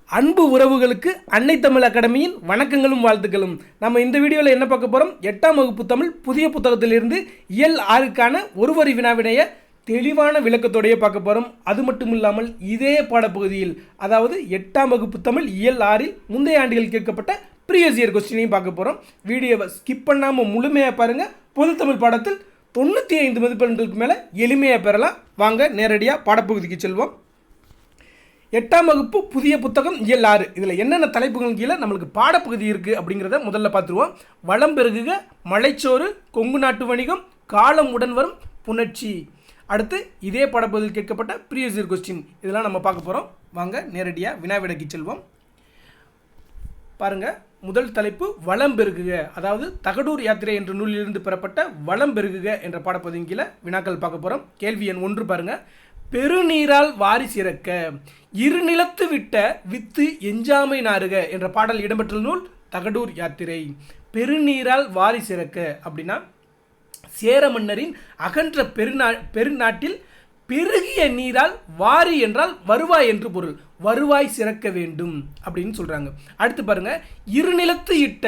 அன்பு உறவுகளுக்கு அன்னை தமிழ் அகாடமியின் வணக்கங்களும் வாழ்த்துக்களும். நம்ம இந்த வீடியோவில் என்ன பார்க்க போகிறோம்? 8ஆம் வகுப்பு தமிழ் புதிய புத்தகத்திலிருந்து இயல் 6க்கான ஒரு வரி வினாவினைய தெளிவான விளக்கத்தோடையே பார்க்க போகிறோம். அது மட்டும் இல்லாமல் இதே பாடப்பகுதியில், அதாவது 8ஆம் வகுப்பு தமிழ் இயல் 6இல் முந்தைய ஆண்டுகள் கேட்கப்பட்ட ப்ரீவியஸ் இயர் கொஸ்டினையும் பார்க்க போகிறோம். வீடியோவை ஸ்கிப் பண்ணாமல் முழுமையாக பாருங்கள். பொது தமிழ் பாடத்தில் 95 மதிப்பெண்களுக்கு மேலே எளிமையாக பெறலாம். வாங்க நேரடியாக பாடப்பகுதிக்கு செல்வோம். 8ஆம் வகுப்பு புதிய புத்தகம் இயல் 6. இதில் என்னென்ன தலைப்புகள் கீழே நம்மளுக்கு பாடப்பகுதி இருக்குது அப்படிங்கிறத முதல்ல பார்த்துருவோம். வளம் பெருகுக, மலைச்சோறு, கொங்கு நாட்டு வணிகம், காலம் உடன் வரும் புணர்ச்சி. அடுத்து இதே பாடப்பகுதியில் கேட்கப்பட்ட ப்ரீவியஸ் இயர் கொஸ்டின் இதெல்லாம் நம்ம பார்க்க போகிறோம். வாங்க நேரடியாக வினாவிடைக்கு செல்வோம். பாருங்கள், முதல் தலைப்பு வளம் பெருகுக, அதாவது தகடூர் யாத்திரை என்ற நூலிலிருந்து பெறப்பட்ட வளம் பெருகுக என்ற பாடப்பகுதியின் கீழே வினாக்கள் பார்க்க போகிறோம். கேள்வி எண் 1 பாருங்கள். பெருநீரால் வாரி சிறக்க, இருநிலத்து விட்ட வித்து எஞ்சாமை நாறுக என்ற பாடல் இடம்பெற்ற நூல் தகடூர் யாத்திரை. பெருநீரால் வாரி சிறக்க அப்படின்னா சேர மன்னரின் அகன்ற பெருநாட்டில் பெருகிய நீரால் வாரி என்றால் வருவாய் என்று பொருள். வருவாய் சிறக்க வேண்டும் அப்படின்னு சொல்கிறாங்க. அடுத்து பாருங்க, இருநிலத்து இட்ட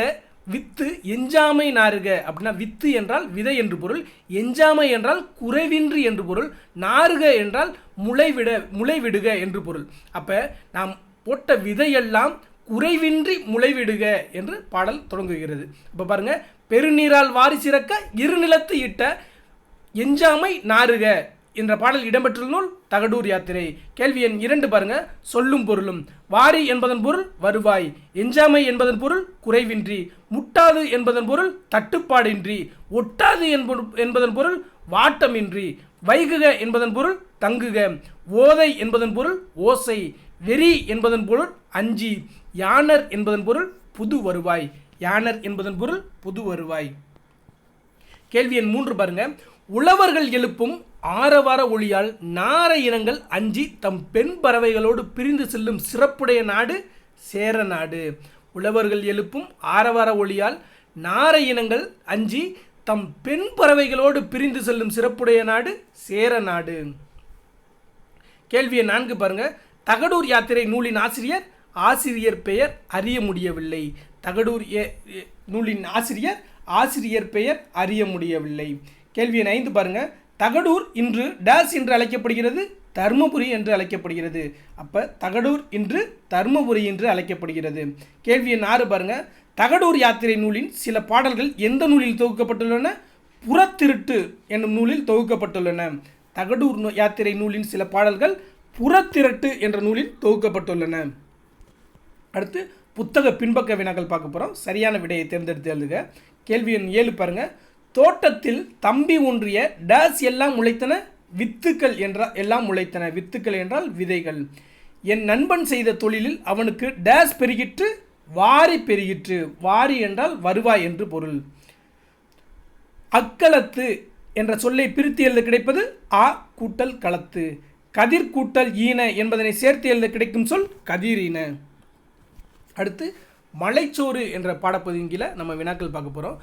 வித்து எஞ்சாமை நாறுக அப்படின்னா வித்து என்றால் விதை என்று பொருள், எஞ்சாமை என்றால் குறைவின்றி என்று பொருள், நாறுக என்றால் முளைவிடுக என்று பொருள். அப்போ நாம் போட்ட விதையெல்லாம் குறைவின்றி முளைவிடுக என்று பாடல் தொடங்குகிறது. அப்போ பாருங்க, பெருநீரால் வாரி சிறக்க இருநிலத்து இட்ட எஞ்சாமை நாறுக என்ற பாடல் இடம்பெற்றுள்ள நூல் தகடூர் யாத்திரை. கேள்வி எண் 2 பாருங்க. சொல்லும் பொருளும். வாரி என்பதன் பொருள் வருவாய், எஞ்சாமை என்பதன் பொருள் குறைவின்றி, முட்டாது என்பதன் பொருள் தட்டுப்பாடின்றி, ஒட்டாது என்பதன் பொருள் வாட்டமின்றி, வைகுக என்பதன் பொருள் தங்குக, ஓதை என்பதன் பொருள் ஓசை, வெறி என்பதன் பொருள் அஞ்சி, யானர் என்பதன் பொருள் புது வருவாய். யானர் என்பதன் பொருள் புது வருவாய். கேள்வி எண் 3 பாருங்க. உழவர்கள் எழுப்பும் ஆரவார ஒளியால் நார இனங்கள் அஞ்சி தம் பெண் பறவைகளோடு பிரிந்து செல்லும் சிறப்புடைய நாடு சேர நாடு. உழவர்கள் எழுப்பும் ஆரவார ஒளியால் நார இனங்கள் அஞ்சி தம் பெண் பறவைகளோடு பிரிந்து செல்லும் சிறப்புடைய நாடு சேர நாடு. கேள்வி 4 பாருங்க. தகடூர் யாத்திரை நூலின் ஆசிரியர் பெயர் அறிய முடியவில்லை. தகடூர் நூலின் ஆசிரியர் பெயர் அறிய முடியவில்லை. கேள்வி 5 பாருங்க. தகடூர் இன்று டேஸ் என்று அழைக்கப்படுகிறது, தர்மபுரி என்று அழைக்கப்படுகிறது. அப்போ தகடூர் இன்று தர்மபுரி என்று அழைக்கப்படுகிறது. கேள்வி 6 பாருங்க. தகடூர் யாத்திரை நூலின் சில பாடல்கள் எந்த நூலில் தொகுக்கப்பட்டுள்ளன? புறத்திருட்டு என்னும் நூலில் தொகுக்கப்பட்டுள்ளன. தகடூர் யாத்திரை நூலின் சில பாடல்கள் புறத்திரட்டு என்ற நூலில் தொகுக்கப்பட்டுள்ளன. அடுத்து புத்தக பின்பக்க வினாக்கள் பார்க்க போகிறோம். சரியான விடையை தேர்ந்தெடுத்து எழுதுக. கேள்வி எண் 7 பாருங்க. தோட்டத்தில் தம்பி ஒன்றிய டேஸ் எல்லாம் முளைத்தன, வித்துக்கள் எல்லாம் முளைத்தன. வித்துக்கள் என்றால் விதைகள். என் நண்பன் செய்த தொழிலில் அவனுக்கு டேஸ் பெருகிற்று, வாரி பெருகிற்று. வாரி என்றால் வருவாய் என்று பொருள். அக்களத்து என்ற சொல்லை பிரித்து எழுத கிடைப்பது ஆ கூட்டல் களத்து. கதிர் கூட்டல் ஈன என்பதனை சேர்த்து எழுத கிடைக்கும் சொல் கதிரீன. அடுத்து மலைச்சோறு என்ற பாடப்பகுதியின் கீழே நம்ம வினாக்கள் பார்க்க போகிறோம்.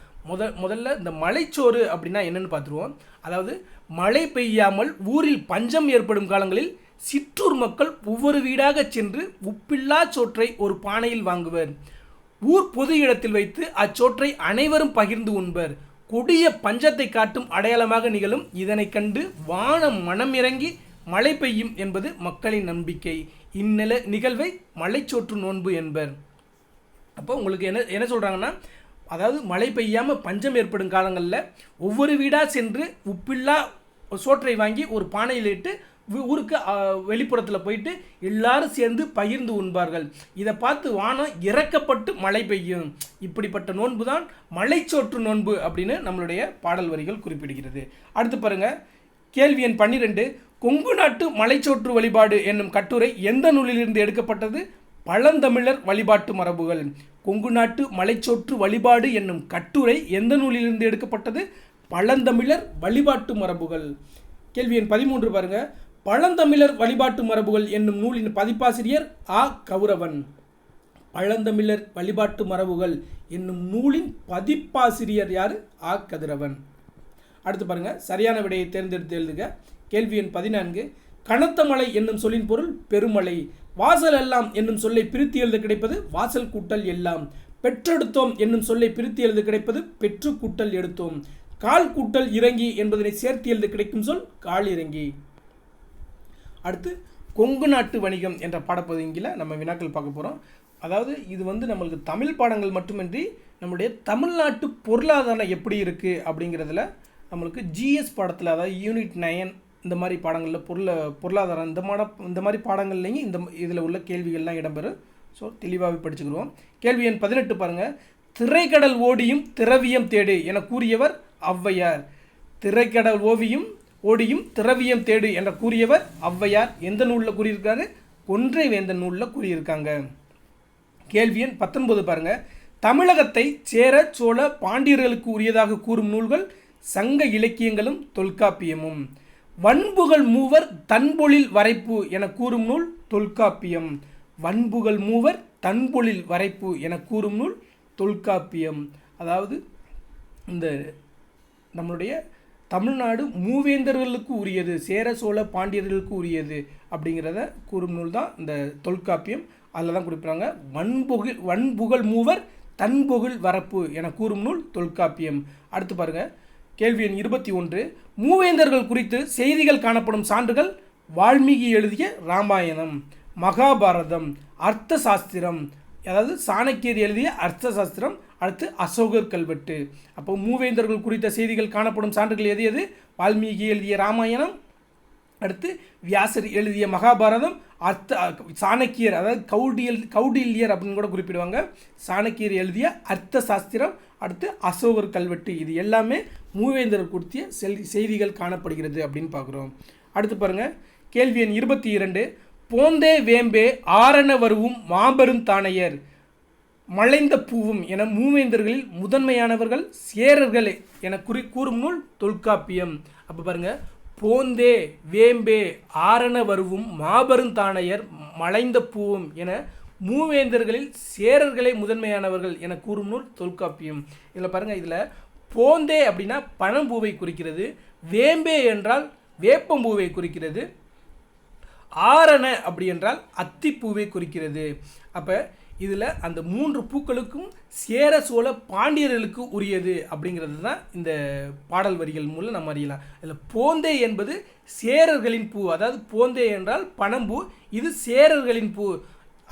முதல்ல இந்த மலைச்சோறு அப்படின்னா என்னென்னு பார்த்துருவோம். அதாவது மழை பெய்யாமல் ஊரில் பஞ்சம் ஏற்படும் காலங்களில் சிற்றூர் மக்கள் ஒவ்வொரு வீடாக சென்று உப்பில்லா சோற்றை ஒரு பானையில் வாங்குவர். ஊர் பொது இடத்தில் வைத்து அச்சோற்றை அனைவரும் பகிர்ந்து உண்பர். கொடிய பஞ்சத்தை காட்டும் அடையாளமாக நிகழும் இதனை கண்டு வானம் மனம் இறங்கி மழை பெய்யும் என்பது மக்களின் நம்பிக்கை. நிகழ்வை மலைச்சோற்று நோன்பு என்பர். அப்போ உங்களுக்கு என்ன சொல்கிறாங்கன்னா, அதாவது மழை பெய்யாமல் பஞ்சம் ஏற்படும் காலங்களில் ஒவ்வொரு வீடாக சென்று உப்பில்லா சோற்றை வாங்கி ஒரு பானையில் இட்டு ஊருக்கு வெளிப்புறத்தில் போயிட்டு எல்லாரும் சேர்ந்து பகிர்ந்து உண்பார்கள். இதை பார்த்து வானம் இறக்கப்பட்டு மழை பெய்யும். இப்படிப்பட்ட நோன்பு தான் மலைச்சோற்று நோன்பு அப்படின்னு நம்மளுடைய பாடல் வரிகள் குறிப்பிடுகிறது. அடுத்து பாருங்கள். கேள்வி எண் 12. கொங்கு நாட்டு மலைச்சோற்று வழிபாடு என்னும் கட்டுரை எந்த நூலிலிருந்து எடுக்கப்பட்டது? பழந்தமிழர் வழிபாட்டு மரபுகள். கொங்கு நாட்டு மலைச்சோற்று வழிபாடு என்னும் கட்டுரை எந்த நூலிலிருந்து எடுக்கப்பட்டது? பழந்தமிழர் வழிபாட்டு மரபுகள். கேள்வி எண் 13 பாருங்க. பழந்தமிழர் வழிபாட்டு மரபுகள் என்னும் நூலின் பதிப்பாசிரியர் ஆ கௌரவன். பழந்தமிழர் வழிபாட்டு மரபுகள் என்னும் நூலின் பதிப்பாசிரியர் யார்? ஆ கதிரவன். அடுத்து பாருங்க. சரியான விடையை தேர்ந்தெடுத்து எழுதுக. கேள்வி எண் 14. கனத்த மழை என்னும் சொல்லின் பொருள் பெருமழை. வாசல் எல்லாம் என்னும் சொல்லை பிரித்து எழுத கிடைப்பது வாசல் கூட்டல் எல்லாம். பெற்றெடுத்தோம் என்னும் சொல்லை பிரித்து எழுத கிடைப்பது பெற்று கூட்டல் எடுத்தோம். கால் கூட்டல் இறங்கி என்பதனை சேர்த்து எழுத கிடைக்கும் சொல் கால் இறங்கி. அடுத்து கொங்கு நாட்டு வணிகம் என்ற பாடப்பகுதியில் நம்ம வினாக்கள் பார்க்க போகிறோம். அதாவது இது நம்மளுக்கு தமிழ் பாடங்கள் மட்டுமின்றி நம்முடைய தமிழ்நாட்டு பொருளாதாரம் எப்படி இருக்குது அப்படிங்கிறதுல நம்மளுக்கு ஜிஎஸ் பாடத்தில், அதாவது யூனிட் 9 இந்த மாதிரி பாடங்களில் பொருளாதாரம் இந்த மாதிரி பாடங்கள்லேயும் இதில் உள்ள கேள்விகள்லாம் இடம்பெறும். ஸோ தெளிவாகவே படிச்சுக்கிடுவோம். கேள்வி எண் 18 பாருங்கள். திரைக்கடல் ஓடியும் திரவியம் தேடு என கூறியவர் ஔவையார். திரைக்கடல் ஓடியும் திரவியம் தேடு என கூறியவர் ஔவையார் எந்த நூலில் கூறியிருக்காரு? கொன்றை வேந்தன் நூலில் கூறியிருக்காங்க. கேள்வி எண் 19 பாருங்கள். தமிழகத்தை சேர சோழ பாண்டியர்களுக்கு உரியதாக கூறும் நூல்கள் சங்க இலக்கியங்களும் தொல்காப்பியமும். வன்புகள் மூவர் தன்பொழில் வரைப்பு என கூறும் நூல் தொல்காப்பியம். வன்புகள் மூவர் தன்பொழில் வரைப்பு என கூறும் நூல் தொல்காப்பியம். அதாவது இந்த நம்மளுடைய தமிழ்நாடு மூவேந்தர்களுக்கு உரியது, சேர சோழ பாண்டியர்களுக்கு உரியது அப்படிங்கிறத கூறும் நூல் தான் இந்த தொல்காப்பியம். அதில் தான் குறிப்பிட்றாங்க. வன்புகள் மூவர் தன்பொழில் வரப்பு என கூறும் நூல் தொல்காப்பியம். அடுத்து பாருங்கள். கேள்வி எண் 21. மூவேந்தர்கள் குறித்து செய்திகள் காணப்படும் சான்றுகள் வால்மீகி எழுதிய ராமாயணம், மகாபாரதம், அர்த்த சாஸ்திரம், அதாவது சாணக்கியர் எழுதிய அர்த்த சாஸ்திரம், அடுத்து அசோகர் கல்வெட்டு. அப்போ மூவேந்தர்கள் குறித்த செய்திகள் காணப்படும் சான்றுகள் எது எது? வால்மீகி எழுதிய ராமாயணம், அடுத்து வியாசர் எழுதிய மகாபாரதம், சாணக்கியர் அதாவது கௌடில்யர் அப்படின்னு கூட குறிப்பிடுவாங்க, சாணக்கியர் எழுதிய அர்த்த சாஸ்திரம், அடுத்து அசோகர் கல்வெட்டு. இது எல்லாமே மூவேந்தர் குறித்திய செய்திகள் காணப்படுகிறது அப்படின்னு பார்க்குறோம். அடுத்து பாருங்கள். கேள்வி எண் 22. போந்தே வேம்பே ஆரண வருவும் மாபெரும் தானையர் மலைந்த பூவும் என மூவேந்தர்களில் முதன்மையானவர்கள் சேரர்கள் என கூறும் நூல் தொல்காப்பியம். அப்போ பாருங்கள். போந்தே வேம்பே ஆரண வருவும் மாபெரும் தானையர் மலைந்த பூவும் என மூவேந்தர்களில் சேரர்களே முதன்மையானவர்கள் என கூறும் நூல் தொல்காப்பியம். இதில் பாருங்கள். இதில் போந்தே அப்படின்னா பனம்பூவை குறிக்கிறது, வேம்பே என்றால் வேப்பம்பூவை குறிக்கிறது, ஆரண அப்படி என்றால் அத்திப்பூவை குறிக்கிறது. அப்போ இதில் அந்த 3 பூக்களுக்கும் சேர சோழ பாண்டியர்களுக்கு உரியது அப்படிங்கிறது தான் இந்த பாடல் வரிகள் மூலம் நம்ம அறியலாம். இதில் போந்தே என்பது சேரர்களின் பூ, அதாவது போந்தே என்றால் பனம்பூ, இது சேரர்களின் பூ.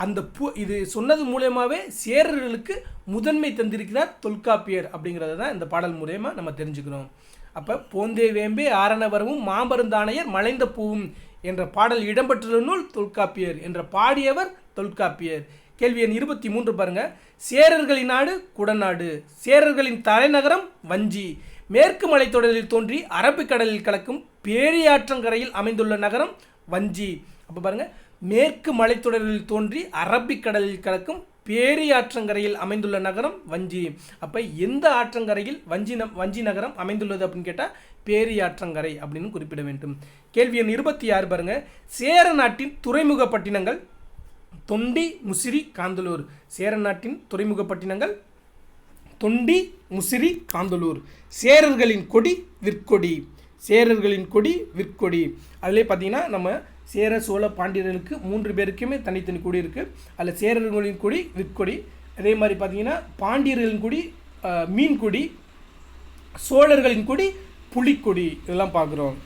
அந்த பூ இது சொன்னது மூலயமாவே சேரர்களுக்கு முதன்மை தந்திருக்கிறார் தொல்காப்பியர் அப்படிங்கிறத தான் இந்த பாடல் மூலயமா நம்ம தெரிஞ்சுக்கிறோம். அப்போ போந்தே வேம்பே ஆரண வரவும் மாமருந்தானையர் மலைந்த பூவும் என்ற பாடல் இடம்பெற்றுள்ள நூல் தொல்காப்பியர் என்ற பாடியவர் தொல்காப்பியர். கேள்வி எண் 23 பாருங்க. சேரர்களின் நாடு குடநாடு, சேரர்களின் தலைநகரம் வஞ்சி, மேற்கு மலைத்தொடரில் தோன்றி அரபிக்கடலில் கலக்கும் பேரியாற்றங்கரையில் அமைந்துள்ள நகரம் வஞ்சி. அப்போ பாருங்க, மேற்கு மலைத்தொடரில் தோன்றி அரபிக்கடலில் கலக்கும் பேரியாற்றங்கரையில் அமைந்துள்ள நகரம் வஞ்சி. அப்போ எந்த ஆற்றங்கரையில் வஞ்சி நகரம் அமைந்துள்ளது அப்படின்னு கேட்டால் பேரியாற்றங்கரை அப்படின்னு குறிப்பிட வேண்டும். கேள்வி எண் 26 பாருங்க. சேர நாட்டின் துறைமுக பட்டினங்கள் தொண்டி, முசிறி, காந்தலூர். சேர நாட்டின் துறைமுக பட்டினங்கள் தொண்டி, முசிறி, காந்தலூர். சேரர்களின் கொடி விற்கொடி, சேரர்களின் கொடி விற்கொடி. அதிலே பார்த்தீங்கன்னா நம்ம சேர சோழ பாண்டியர்களுக்கு 3 பேருக்குமே தனித்தனி கொடி இருக்குது. அதில் சேரர்களின் கொடி விற்கொடி, அதே மாதிரி பார்த்தீங்கன்னா பாண்டியர்களின் கொடி மீன்கொடி, சோழர்களின் கொடி புலிக்கொடி. இதெல்லாம் பார்க்குறோம்.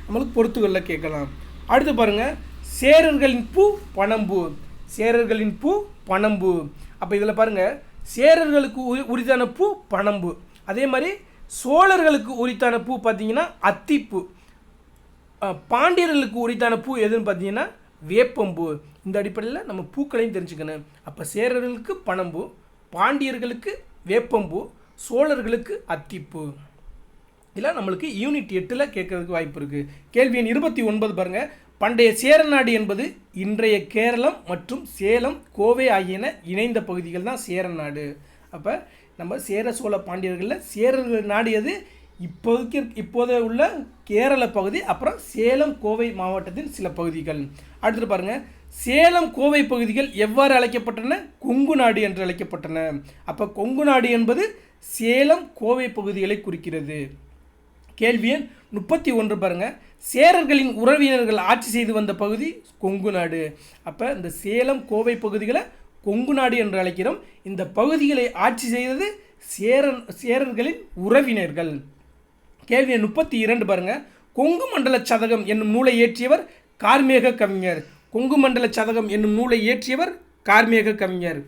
நம்மளுக்கு பொறுத்துகளில் கேட்கலாம். அடுத்து பாருங்கள். சேரர்களின் பூ பனம்பூ, சேரர்களின் பூ பனம்பூ. அப்போ இதில் பாருங்கள், சேரர்களுக்கு உரித்தான பூ பனம்பூ, அதே மாதிரி சோழர்களுக்கு உரித்தான பூ பார்த்தீங்கன்னா அத்திப்பூ, பாண்டியர்களுக்கு உரித்தான பூ எதுன்னு பார்த்தீங்கன்னா வேப்பம்பூ. இந்த அடிப்படையில் நம்ம பூக்களையும் தெரிஞ்சுக்கணும். அப்போ சேரர்களுக்கு பனம்பூ, பாண்டியர்களுக்கு வேப்பம்பூ, சோழர்களுக்கு அத்திப்பூ. இதெல்லாம் நம்மளுக்கு யூனிட் 8 கேட்கறதுக்கு வாய்ப்பு இருக்குது. கேள்வி எண் 29 பாருங்கள். பண்டைய சேரநாடு என்பது இன்றைய கேரளம் மற்றும் சேலம், கோவை ஆகியன இணைந்த பகுதிகள் தான் சேரநாடு. அப்போ நம்ம சேர சோழ பாண்டியர்களில் சேரர்கள் நாடு எது? இப்போது உள்ள கேரள பகுதி, அப்புறம் சேலம், கோவை மாவட்டத்தின் சில பகுதிகள். அடுத்து பாருங்கள். சேலம், கோவை பகுதிகள் எவ்வாறு அழைக்கப்பட்டன? கொங்கு நாடு என்று அழைக்கப்பட்டன. அப்போ கொங்கு நாடு என்பது சேலம், கோவை பகுதிகளை குறிக்கிறது. கேள்வி எண் 31 பாருங்கள், சேரர்களின் உறவினர்கள் ஆட்சி செய்து வந்த பகுதி கொங்கு நாடு. அப்போ இந்த சேலம் கோவை பகுதிகளை கொங்கு நாடு என்று அழைக்கிறோம். இந்த பகுதிகளை ஆட்சி செய்தது சேரர்களின் உறவினர்கள். கேள்வி 32 பாருங்கள், கொங்கு மண்டல சதகம் என்னும் நூலை இயற்றியவர் கார்மேக கவிஞர். கொங்கு மண்டல சதகம் என்னும் நூலை இயற்றியவர் கார்மேக கவிஞர்.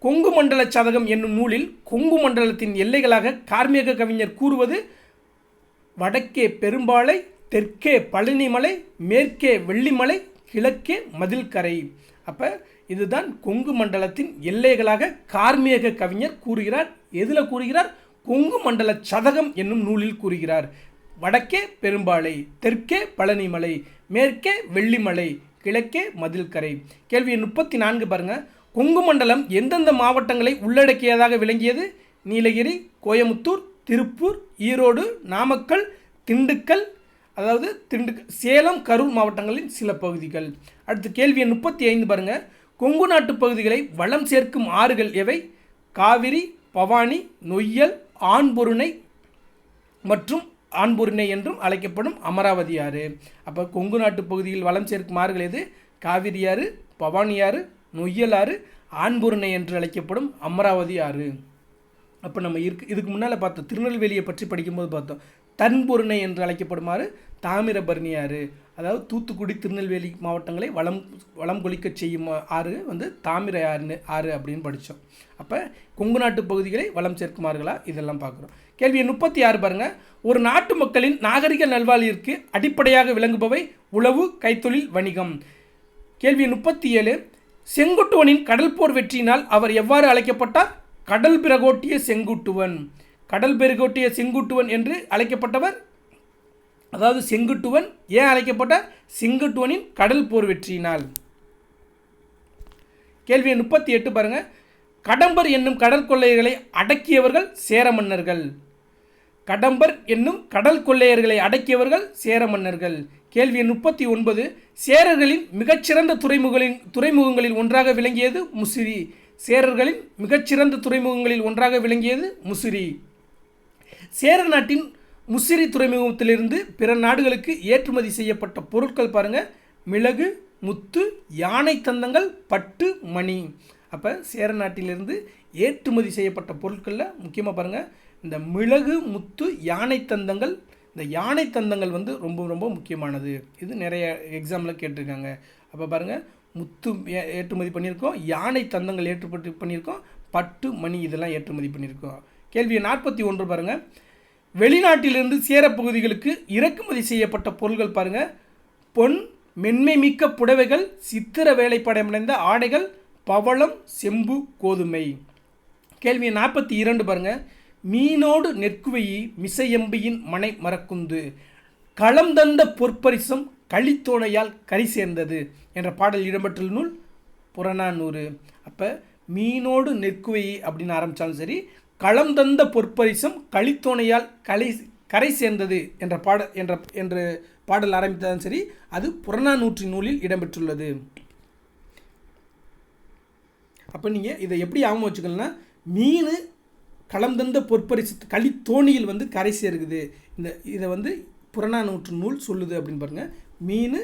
கொங்கு மண்டல சதகம் என்னும் நூலில் கொங்கு மண்டலத்தின் எல்லைகளாக கார்மேக கவிஞர் கூறுவது வடக்கே பெரும்பாலை, தெற்கே பழனிமலை, மேற்கே வெள்ளிமலை, கிழக்கே மதில்கரை. அப்போ இதுதான் கொங்கு மண்டலத்தின் எல்லைகளாக கார்மேக கவிஞர் கூறுகிறார். எதில் கூறுகிறார்? கொங்கு மண்டல சதகம் என்னும் நூலில் கூறுகிறார். வடக்கே பெரும்பாலை, தெற்கே பழனிமலை, மேற்கே வெள்ளிமலை, கிழக்கே மதில்கரை. கேள்வி 34 பாருங்கள், கொங்கு மண்டலம் எந்தெந்த மாவட்டங்களை உள்ளடக்கியதாக விளங்கியது? நீலகிரி, கோயமுத்தூர், திருப்பூர், ஈரோடு, நாமக்கல், திண்டுக்கல், அதாவது சேலம், கரூர் மாவட்டங்களின் சில பகுதிகள். அடுத்து கேள்வி 35 பாருங்கள், கொங்கு நாட்டு பகுதிகளை வளம் சேர்க்கும் ஆறுகள் எவை? காவிரி, பவானி, நொய்யல், ஆண்பொருணை மற்றும் ஆண்பொருணை என்றும் அழைக்கப்படும் அமராவதி ஆறு. அப்போ கொங்கு நாட்டு பகுதியில் வளம் சேர்க்கும் ஆறுகள் எது? காவிரி ஆறு, பவானி ஆறு, நொய்யல் ஆறு, ஆண்பொருணை என்று அழைக்கப்படும் அமராவதி ஆறு. அப்போ நம்ம இதுக்கு முன்னால் பார்த்தோம், திருநெல்வேலியை பற்றி படிக்கும்போது பார்த்தோம், தன்பொருணை என்று அழைக்கப்படுமாறு தாமிரபரணி ஆறு. அதாவது தூத்துக்குடி, திருநெல்வேலி மாவட்டங்களை வளம் கொளிக்க செய்யும் ஆறு வந்து தாமிர ஆறு அப்படின்னு படித்தோம். அப்போ கொங்கு நாட்டு பகுதிகளை வளம் சேர்க்குமாறுகளா இதெல்லாம் பார்க்குறோம். கேள்வி 36 பாருங்கள், ஒரு நாட்டு மக்களின் நாகரிக நல்வாழ்விற்கு அடிப்படையாக விளங்குபவை உழவு, கைத்தொழில், வணிகம். கேள்வி 37, செங்குட்டுவனின் கடல் போர் வெற்றியினால் அவர் எவ்வாறு அழைக்கப்பட்டார்? கடல் பிரகோட்டிய செங்குட்டுவன். கடல் பெருகோட்டிய செங்குட்டுவன் என்று அழைக்கப்பட்டவர். அதாவது செங்குட்டுவன் ஏன் அழைக்கப்பட்டார்? செங்குட்டுவனின் கடல் போர் வெற்றியினால். கேள்வி 38 பாருங்கள், கடம்பர் என்னும் கடற்கொள்ளையர்களை அடக்கியவர்கள் சேர மன்னர்கள். கடம்பர் என்னும் கடல் கொள்ளையர்களை அடக்கியவர்கள் சேர மன்னர்கள். கேள்வி 39, சேரர்களின் மிகச்சிறந்த துறைமுகங்களில் ஒன்றாக விளங்கியது முசிறி. சேரர்களின் மிகச்சிறந்த துறைமுகங்களில் ஒன்றாக விளங்கியது முசிறி. சேர நாட்டின் முசிறி துறைமுகத்திலிருந்து பிற நாடுகளுக்கு ஏற்றுமதி செய்யப்பட்ட பொருட்கள் பாருங்கள், மிளகு, முத்து, யானை தந்தங்கள், பட்டு, மணி. அப்போ சேர நாட்டிலிருந்து ஏற்றுமதி செய்யப்பட்ட பொருட்களில் முக்கியமாக பாருங்கள், இந்த மிளகு, முத்து, யானை தந்தங்கள். இந்த யானை தந்தங்கள் வந்து ரொம்ப ரொம்ப முக்கியமானது. இது நிறைய எக்ஸாமில் கேட்டிருக்காங்க. அப்போ பாருங்கள், முத்து ஏற்றுமதி பண்ணியிருக்கோம், யானை தந்தங்கள் ஏற்றுமதி பண்ணியிருக்கோம், பட்டு, மணி இதெல்லாம் ஏற்றுமதி பண்ணியிருக்கோம். கேள்வி 41 பாருங்கள், வெளிநாட்டிலிருந்து சேர பகுதிகளுக்கு இறக்குமதி செய்யப்பட்ட பொருட்கள் பாருங்கள், பொன், மென்மை மிக்க புடவைகள், சித்திர வேலைப்படமடைந்த ஆடைகள், பவளம், செம்பு, கோதுமை. கேள்வி 42 பாருங்கள், மீனோடு நெற்குவையி மிசையம்பியின் மனை மரக்குந்து, களம் தந்த பொற்பரிசம் களித்தோணையால் கரை சேர்ந்தது என்ற பாடல் இடம்பெற்றுள்ள நூல் புறநானூறு. அப்போ மீனோடு நெற்குவையி அப்படின்னு ஆரம்பித்தாலும் சரி, களம் தந்த பொற்பரிசம் களித்தோணையால் கரை சேர்ந்தது என்ற பாடல் ஆரம்பித்தாலும் சரி, அது புறநானூற்று நூலில் இடம்பெற்றுள்ளது. அப்போ நீங்கள் இதை எப்படி ஆகும் வச்சுக்கலன்னா, மீன் களம் தந்த பொற்பரிசு களித்தோணியில் வந்து கரை சேருகுது, இதை வந்து புறநானூற்று நூல் சொல்லுது அப்படின்னு பாருங்கள். மீன்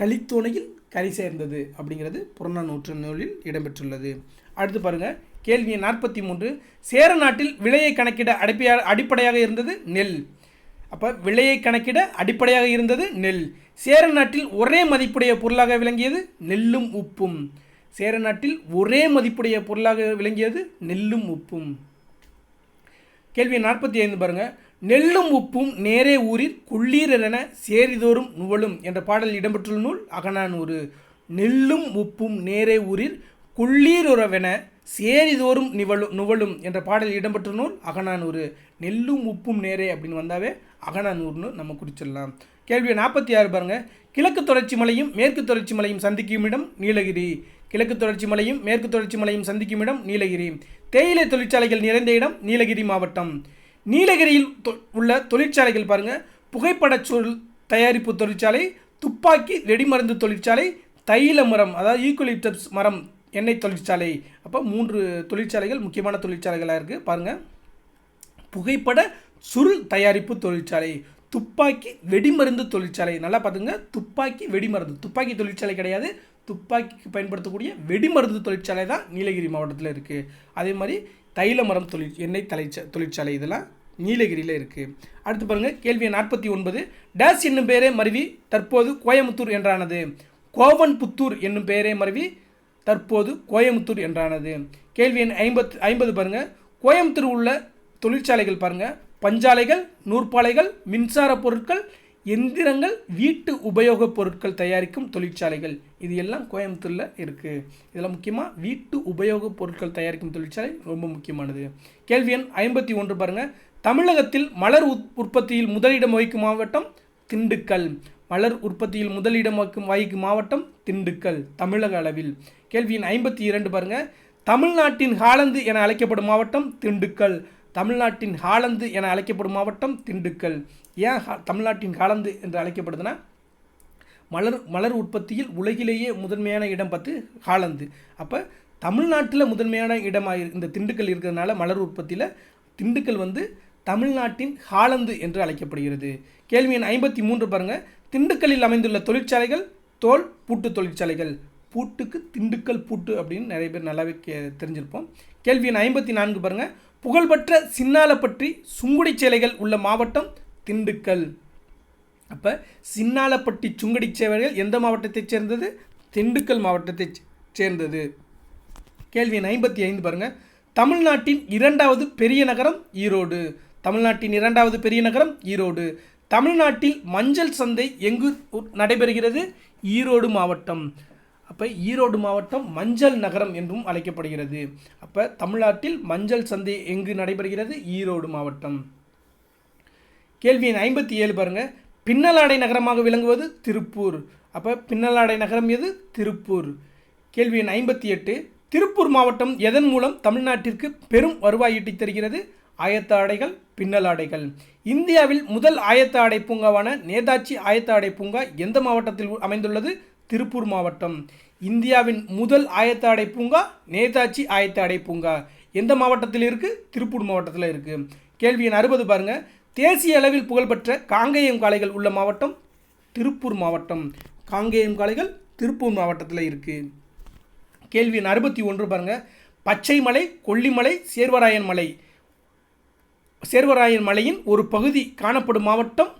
களித்தோணையில் கரை சேர்ந்தது அப்படிங்கிறது புறநானூற்று நூலில் இடம்பெற்றுள்ளது. அடுத்து பாருங்கள், கேள்வி 43, சேர நாட்டில் விலையை கணக்கிட அடிப்படையாக இருந்தது நெல். அப்போ விலையை கணக்கிட அடிப்படையாக இருந்தது நெல். சேர நாட்டில் ஒரே மதிப்புடைய பொருளாக விளங்கியது நெல்லும் உப்பும். சேர நாட்டில் ஒரே மதிப்புடைய பொருளாக விளங்கியது நெல்லும் உப்பும். கேள்வி 45 பாருங்கள், நெல்லும் உப்பும் நேரே ஊரில் கொள்ளீரென சேரிதோறும் நுவலும் என்ற பாடல் இடம்பெற்றுள்ள நூல் அகநானூறு. நெல்லும் உப்பும் நேரே ஊரில் கொள்ளீருறவென சேரிதோறும் நுவலும் என்ற பாடல் இடம்பெற்ற நூல் அகநானூறு. நெல்லும் உப்பும் நேரே அப்படின்னு வந்தாவே அகநானூறுன்னு நம்ம குறிச்சிடலாம். கேள்வி 46 பாருங்கள், கிழக்கு தொடர்ச்சி மலையும் மேற்கு தொடர்ச்சி மலையும் சந்திக்கும் இடம் நீலகிரி. கிழக்கு தொடர்ச்சி மலையும் மேற்கு தொடர்ச்சி மலையும் சந்திக்கும் இடம் நீலகிரி. தேயிலை தொழிற்சாலைகள் நிறைந்த இடம் நீலகிரி மாவட்டம். நீலகிரியில் உள்ள தொழிற்சாலைகள் பாருங்கள், புகைப்பட தயாரிப்பு தொழிற்சாலை, துப்பாக்கி வெடிமருந்து தொழிற்சாலை, தைல மரம் அதாவது ஈக்குலிப்டஸ் மரம் எண்ணெய் தொழிற்சாலை. அப்போ 3 தொழிற்சாலைகள் முக்கியமான தொழிற்சாலைகளாக இருக்குது பாருங்கள். புகைப்பட சுருள் தயாரிப்பு தொழிற்சாலை, துப்பாக்கி வெடிமருந்து தொழிற்சாலை. நல்லா பார்த்துங்க, துப்பாக்கி வெடிமருந்து, துப்பாக்கி தொழிற்சாலை கிடையாது, துப்பாக்கிக்கு பயன்படுத்தக்கூடிய வெடிமருந்து தொழிற்சாலை தான் நீலகிரி மாவட்டத்தில் இருக்குது. அதே மாதிரி தைல மரம் எண்ணெய் தொழிற்சாலை இதெல்லாம் நீலகிரியில் இருக்குது. அடுத்து பாருங்கள், கேள்வி 49. டேஸ் என்னும் பெயரே மருவி தற்போது கோயமுத்தூர் என்றானது. கோவன்புத்தூர் என்னும் பெயரே மருவி தற்போது கோயமுத்தூர் என்றானது. கேள்வி எண் 50 பாருங்கள். கோயமுத்தூர் உள்ள தொழிற்சாலைகள் பாருங்கள், பஞ்சாலைகள், நூற்பாலைகள், மின்சார பொருட்கள், எந்திரங்கள், வீட்டு உபயோகப் பொருட்கள் தயாரிக்கும் தொழிற்சாலைகள். இது எல்லாம் கோயம்புத்தூரில் இருக்குது. இதெல்லாம் முக்கியமாக வீட்டு உபயோகப் பொருட்கள் தயாரிக்கும் தொழிற்சாலை ரொம்ப முக்கியமானது. கேள்வி எண் 51 பாருங்கள். தமிழகத்தில் மலர் உற்பத்தியில் முதலிடம் வகிக்கும் மாவட்டம் திண்டுக்கல். மலர் உற்பத்தியில் முதலிடம் வகிக்கும் மாவட்டம் திண்டுக்கல் தமிழக அளவில். கேள்வி எண் 52 பாருங்கள். தமிழ்நாட்டின் ஹாலந்து என அழைக்கப்படும் மாவட்டம் திண்டுக்கல். தமிழ்நாட்டின் ஹாலந்து என அழைக்கப்படும் மாவட்டம் திண்டுக்கல். ஏன் தமிழ்நாட்டின் ஹாலந்து என்று அழைக்கப்படுதுன்னா, மலர் உற்பத்தியில் உலகிலேயே முதன்மையான இடம் பார்த்து ஹாலந்து. அப்போ தமிழ்நாட்டில் முதன்மையான இடமாக இந்த திண்டுக்கல் இருக்கிறதுனால மலர் உற்பத்தியில் திண்டுக்கல் தமிழ்நாட்டின் ஹாலந்து என்று அழைக்கப்படுகிறது. கேள்வி எண் 53 பாருங்கள். திண்டுக்கல்லில் அமைந்துள்ள தொழிற்சாலைகள் தோல் பூட்டு தொழிற்சாலைகள். பூட்டுக்கு திண்டுக்கல் பூட்டு அப்படின்னு நிறைய பேர் நல்லாவே தெரிஞ்சிருப்போம். கேள்வி எண் 54 பாருங்கள். புகழ்பெற்ற சின்னாலப்பட்டி சுங்குடி சேலைகள் உள்ள மாவட்டம் திண்டுக்கல். அப்போ சின்னாலப்பட்டி சுங்குடி சேவைகள் எந்த மாவட்டத்தைச் சேர்ந்தது? திண்டுக்கல் மாவட்டத்தைச் சேர்ந்தது. கேள்வி எண் 55 பாருங்கள். தமிழ்நாட்டின் இரண்டாவது பெரிய நகரம் ஈரோடு. தமிழ்நாட்டின் இரண்டாவது பெரிய நகரம் ஈரோடு. தமிழ்நாட்டில் மஞ்சள் சந்தை எங்கு நடைபெறுகிறது? ஈரோடு மாவட்டம். அப்போ ஈரோடு மாவட்டம் மஞ்சள் நகரம் என்றும் அழைக்கப்படுகிறது. அப்போ தமிழ்நாட்டில் மஞ்சள் சந்தை எங்கு நடைபெறுகிறது? ஈரோடு மாவட்டம். கேள்வி எண் 57 பாருங்கள். பின்னலாடை நகரமாக விளங்குவது திருப்பூர். அப்போ பின்னலாடை நகரம் எது? திருப்பூர். கேள்வி எண் 58. திருப்பூர் மாவட்டம் எதன் மூலம் தமிழ்நாட்டிற்கு பெரும் வருவாய் ஈட்டித் தருகிறது? ஆயத்த ஆடைகள், பின்னலாடைகள். இந்தியாவில் முதல் ஆயத்த ஆடை பூங்காவான நேதாஜி ஆயத்த ஆடை பூங்கா எந்த மாவட்டத்தில் அமைந்துள்ளது? திருப்பூர் மாவட்டம். இந்தியாவின் முதல் ஆயத்த ஆடை பூங்கா நேதாஜி ஆயத்த ஆடை பூங்கா எந்த மாவட்டத்தில் இருக்குது? திருப்பூர் மாவட்டத்தில் இருக்குது. கேள்வி எண் 60 பாருங்கள். தேசிய அளவில் புகழ்பெற்ற காங்கேயம் காளைகள் உள்ள மாவட்டம் திருப்பூர் மாவட்டம். காங்கேயம் காளைகள் திருப்பூர் மாவட்டத்தில் இருக்குது. கேள்வி எண் 61 பாருங்கள். பச்சைமலை, கொல்லிமலை, சேர்வராயன் மலையின் ஒரு பகுதி காணப்படும் மாவட்டம்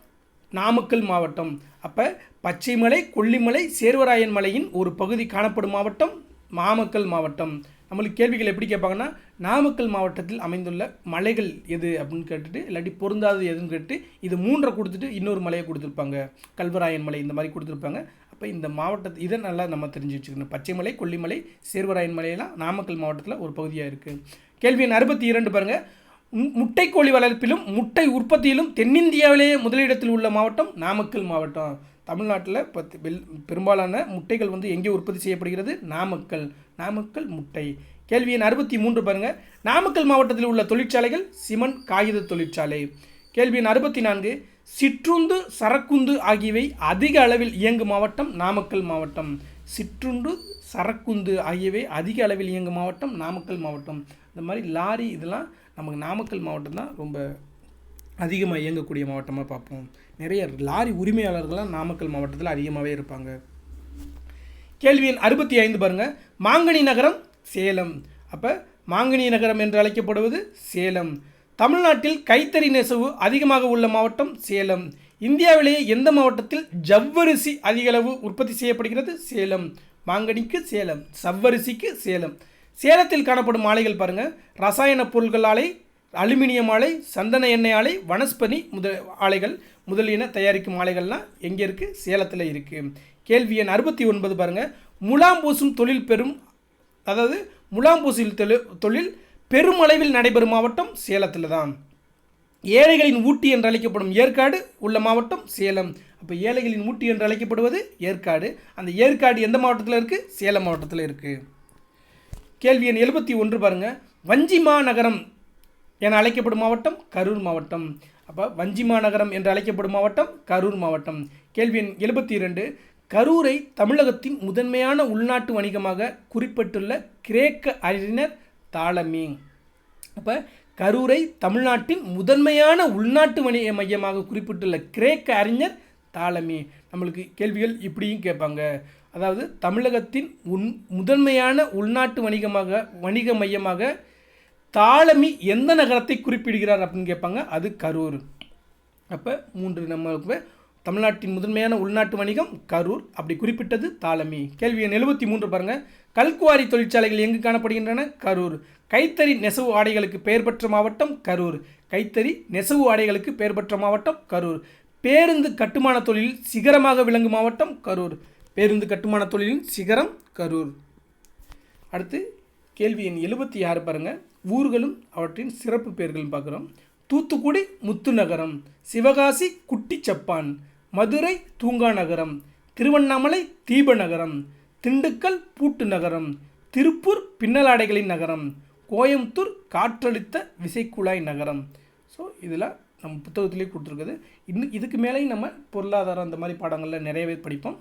நாமக்கல் மாவட்டம். அப்போ பச்சைமலை, கொல்லிமலை, சேர்வராயன் மலையின் ஒரு பகுதி காணப்படும் மாவட்டம் நாமக்கல் மாவட்டம். நம்மளுக்கு கேள்விகள் எப்படி கேட்பாங்கன்னா, நாமக்கல் மாவட்டத்தில் அமைந்துள்ள மலைகள் எது அப்படின்னு கேட்டுட்டு, இல்லாட்டி பொருந்தாதது எதுன்னு கேட்டு இது 3 கொடுத்துட்டு இன்னொரு மலையை கொடுத்துருப்பாங்க, கல்வராயன் மலை இந்த மாதிரி கொடுத்துருப்பாங்க. அப்போ இந்த மாவட்டத்தை இதை நல்லா நம்ம தெரிஞ்சு வச்சுக்கணும். பச்சைமலை, கொல்லிமலை, சேர்வராயன் மலையெல்லாம் நாமக்கல் மாவட்டத்தில் ஒரு பகுதியாக இருக்குது. கேள்வி எண் 62 பாருங்கள். முட்டைக்கோழி வளர்ப்பிலும் முட்டை உற்பத்தியிலும் தென்னிந்தியாவிலேயே முதலிடத்தில் உள்ள மாவட்டம் நாமக்கல் மாவட்டம். தமிழ்நாட்டில் பெரும்பாலான முட்டைகள் எங்கே உற்பத்தி செய்யப்படுகிறது? நாமக்கல் முட்டை. கேள்வி எண் 63 பாருங்கள். நாமக்கல் மாவட்டத்தில் உள்ள தொழிற்சாலைகள் சிமெண்ட், காகித தொழிற்சாலை. கேள்வி எண் 64. சிற்றுந்து, சரக்குந்து ஆகியவை அதிக அளவில் இயங்கும் மாவட்டம் நாமக்கல் மாவட்டம். சிற்றுண்டு, சரக்குந்து ஆகியவை அதிக அளவில் இயங்கும் மாவட்டம் நாமக்கல் மாவட்டம். இந்த மாதிரி லாரி இதெல்லாம் நமக்கு நாமக்கல் மாவட்டம் தான் ரொம்ப அதிகமாக இயங்கக்கூடிய மாவட்டமாக பார்ப்போம். நிறைய லாரி உரிமையாளர்கள்லாம் நாமக்கல் மாவட்டத்தில் அதிகமாகவே இருப்பாங்க. கேள்வி எண் 65 பாருங்கள். மாங்கனி நகரம் சேலம். அப்போ மாங்கனி நகரம் என்று அழைக்கப்படுவது சேலம். தமிழ்நாட்டில் கைத்தறி நெசவு அதிகமாக உள்ள மாவட்டம் சேலம். இந்தியாவிலேயே எந்த மாவட்டத்தில் ஜவ்வரிசி அதிக அளவு உற்பத்தி செய்யப்படுகிறது? சேலம். மாங்கனிக்கு சேலம், சவ்வரிசிக்கு சேலம். சேலத்தில் காணப்படும் ஆலைகள் பாருங்கள். ரசாயன பொருட்கள் ஆலை, அலுமினியம் ஆலை, சந்தன எண்ணெய் ஆலை, வனஸ்பதி ஆலைகள் முதலியன தயாரிக்கும் ஆலைகள்லாம் எங்கே இருக்குது? சேலத்தில் இருக்குது. கேள்வி எண் 69 பாருங்கள். முலாம் பூசும் தொழில் பெருமளவில் நடைபெறும் மாவட்டம் சேலத்தில் தான். ஏழைகளின் ஊட்டி என்று அழைக்கப்படும் ஏற்காடு உள்ள மாவட்டம் சேலம். அப்போ ஏழைகளின் ஊட்டி என்று அழைக்கப்படுவது ஏற்காடு. அந்த ஏற்காடு எந்த மாவட்டத்தில் இருக்குது? சேலம் மாவட்டத்தில் இருக்குது. கேள்வி எண் 71 பாருங்கள். வஞ்சிமா நகரம் என அழைக்கப்படும் மாவட்டம் கரூர் மாவட்டம். அப்போ வஞ்சிமா நகரம் என்று அழைக்கப்படும் மாவட்டம் கரூர் மாவட்டம். கேள்வி எண் 72. கரூரை தமிழகத்தின் முதன்மையான உள்நாட்டு வணிகமாக குறிப்பிட்டுள்ள கிரேக்க அறிஞர் தாலமி. அப்போ கரூரை தமிழ்நாட்டின் முதன்மையான உள்நாட்டு வணிக மையமாக குறிப்பிட்டுள்ள கிரேக்க அறிஞர் தாலமி. நம்மளுக்கு கேள்விகள் இப்படியும் கேட்பாங்க. அதாவது தமிழகத்தின் முதன்மையான உள்நாட்டு வணிக மையமாக தாலமி எந்த நகரத்தை குறிப்பிடுகிறார் அப்படின்னு கேட்பாங்க. அது கரூர். அப்போ 3 நம்மளுக்கு தமிழ்நாட்டின் முதன்மையான உள்நாட்டு வணிகம் கரூர், அப்படி குறிப்பிட்டது தாலமி. கேள்வி எண் 73 பாருங்கள். கல்குவாரி தொழிற்சாலைகள் எங்கு காணப்படுகின்றன? கரூர். கைத்தறி நெசவு ஆடைகளுக்கு பெயர் பெற்ற மாவட்டம் கரூர். கைத்தறி நெசவு ஆடைகளுக்கு பெயர் பெற்ற மாவட்டம் கரூர். பேருந்து கட்டுமான தொழிலில் சிகரமாக விளங்கும் மாவட்டம் கரூர். பேருந்து கட்டுமான தொழிலின் சிகரம் கரூர். அடுத்து கேள்வி எண் 76 பாருங்கள். ஊர்களும் அவற்றின் சிறப்பு பெயர்களும் பார்க்குறோம். தூத்துக்குடி முத்து நகரம், சிவகாசி குட்டிச்சப்பான், மதுரை தூங்கா நகரம், திருவண்ணாமலை தீப நகரம், திண்டுக்கல் பூட்டு நகரம், திருப்பூர் பின்னலாடைகளின் நகரம், கோயம்புத்தூர் காற்றழுத்த விசைக்குழாய் நகரம். ஸோ இதில் நம்ம புத்தகத்திலே கொடுத்துருக்குது. இதுக்கு மேலேயும் நம்ம பொருளாதாரம் அந்த மாதிரி பாடங்களில் நிறையவே படிப்போம்.